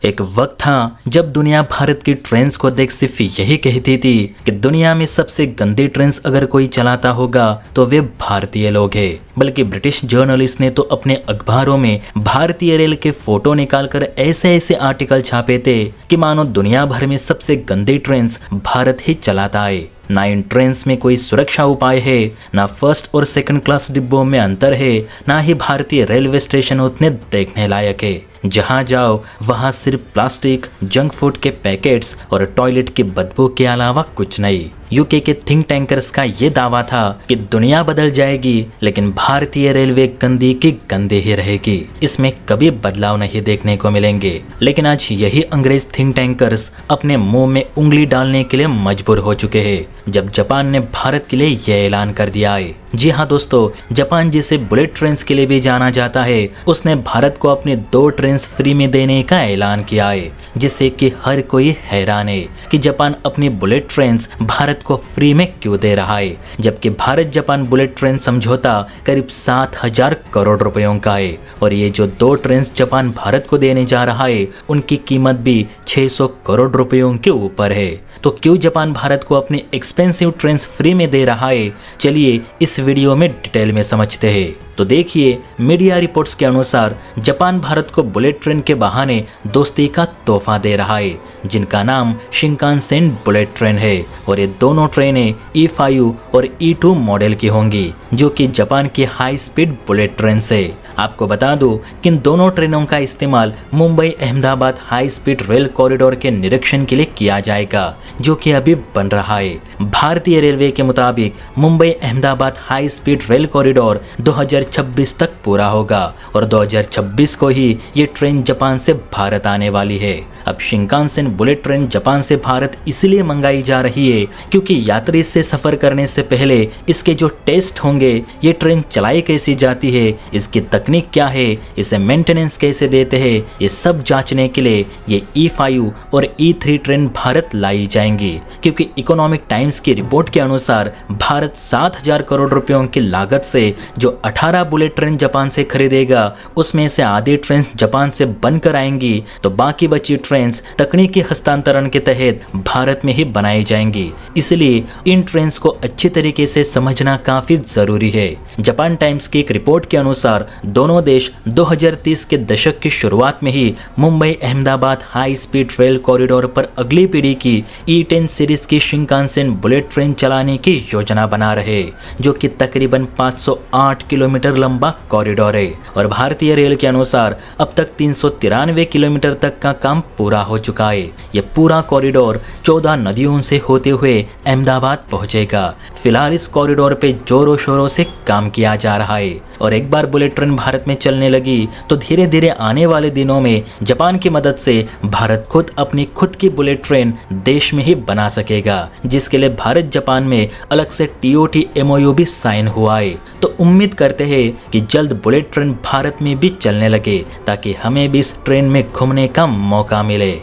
एक वक्त था जब दुनिया भारत की ट्रेन्स को देख सिर्फ यही कहती थी कि दुनिया में सबसे गंदी ट्रेन्स अगर कोई चलाता होगा तो वे भारतीय लोग हैं। बल्कि ब्रिटिश जर्नलिस्ट ने तो अपने अखबारों में भारतीय रेल के फोटो निकालकर ऐसे ऐसे आर्टिकल छापे थे कि मानो दुनिया भर में सबसे गंदी ट्रेन्स भारत ही चलाता है। ना इन ट्रेन्स में कोई सुरक्षा उपाय है, ना फर्स्ट और सेकंड क्लास डिब्बों में अंतर है, ना ही भारतीय रेलवे स्टेशन उतने देखने लायक है। जहां जाओ वहां सिर्फ प्लास्टिक, जंक फूड के पैकेट्स और टॉयलेट की बदबू के अलावा कुछ नहीं। यूके के थिंक टैंकर्स का ये दावा था कि दुनिया बदल जाएगी लेकिन भारतीय रेलवे गंदी की गंदी ही रहेगी, इसमें कभी बदलाव नहीं देखने को मिलेंगे। लेकिन आज यही अंग्रेज थिंक टैंकर्स अपने मुंह में उंगली डालने के लिए मजबूर हो चुके हैं जब जापान ने भारत के लिए यह ऐलान कर दिया है। जी हाँ दोस्तों, जापान जिसे बुलेट ट्रेन्स के लिए भी जाना जाता है, उसने भारत को अपनी 2 ट्रेन्स फ्री में देने का ऐलान किया है, जिससे कि हर कोई हैरान है कि जापान अपनी बुलेट ट्रेन्स भारत को फ्री में क्यों दे रहा है, जबकि भारत जापान बुलेट ट्रेन समझौता करीब 7,000 करोड़ रुपयों का है। और ये जो 2 ट्रेन्स जापान भारत को देने जा रहा है उनकी कीमत भी 600 करोड़ रुपयों के ऊपर है। तो क्यों जापान भारत को अपनी एक्सपेंसिव ट्रेन्स फ्री में दे रहा है, चलिए इस वीडियो में डिटेल में समझते हैं। तो देखिए, मीडिया रिपोर्ट्स के अनुसार जापान भारत को बुलेट ट्रेन के बहाने दोस्ती का तोहफा दे रहा है, जिनका नाम शिंकानसेन बुलेट ट्रेन है। और ये दोनों ट्रेनें E5 और E2 मॉडल की होंगी, जो कि जापान की हाई स्पीड बुलेट ट्रेन है। आपको बता दूं कि इन दोनों ट्रेनों का इस्तेमाल Mumbai Ahmedabad high speed rail corridor के निरीक्षण के लिए किया जाएगा, जो कि अभी बन रहा है। भारतीय रेलवे के मुताबिक Mumbai Ahmedabad high speed rail corridor 2026 तक पूरा होगा और 2026 को ही ये ट्रेन जापान से भारत आने वाली है। अब शिंकानसेन बुलेट ट्रेन जापान से भारत इसलिए मंगाई जा रही है क्योंकि यात्री से सफर करने से पहले इसके जो टेस्ट होंगे, ये ट्रेन चलाई कैसी जाती है, इसकी तकनीक क्या है, इसे मेंटेनेंस कैसे देते हैं, ये सब जांचने के लिए ये E5 और E3 ट्रेन भारत लाई जाएंगी। क्योंकि इकोनॉमिक टाइम्स की रिपोर्ट के अनुसार भारत 7,000 करोड़ रुपयों की लागत से जो 18 बुलेट ट्रेन जापान से खरीदेगा, उसमें से आधी ट्रेन जापान से बनकर आएंगी, तो बाकी बची ट्रेन्स तकनीकी हस्तांतरण के तहत भारत में ही बनाई जाएंगी। इसलिए इन ट्रेन्स को अच्छी तरीके से समझना काफी जरूरी है। जापान टाइम्स की एक रिपोर्ट के अनुसार दोनों देश 2030 के दशक की शुरुआत में ही Mumbai Ahmedabad high speed rail corridor पर अगली पीढ़ी की E10 सीरीज की शिंकानसेन बुलेट ट्रेन चलाने की योजना बना रहे, जो कि तकरीबन 508 किलोमीटर लंबा कॉरिडोर है। और भारतीय रेल के अनुसार अब तक 393 किलोमीटर तक का काम पूरा हो चुका है। ये पूरा कॉरिडोर 14 नदियों से होते हुए अहमदाबाद पहुंचेगा। फिलहाल इस कॉरिडोर पे जोरों शोरों से काम किया जा रहा है और एक बार बुलेट ट्रेन भारत में चलने लगी तो धीरे धीरे आने वाले दिनों में जापान की मदद से भारत खुद अपनी खुद की बुलेट ट्रेन देश में ही बना सकेगा, जिसके लिए भारत जापान में अलग से TOT MOU भी साइन हुआ है। तो उम्मीद करते हैं कि जल्द बुलेट ट्रेन भारत में भी चलने लगे ताकि हमें भी इस ट्रेन में घूमने का मौका मिले।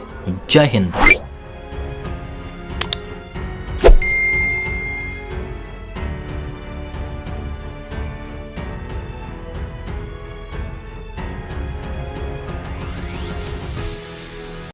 जय हिंद।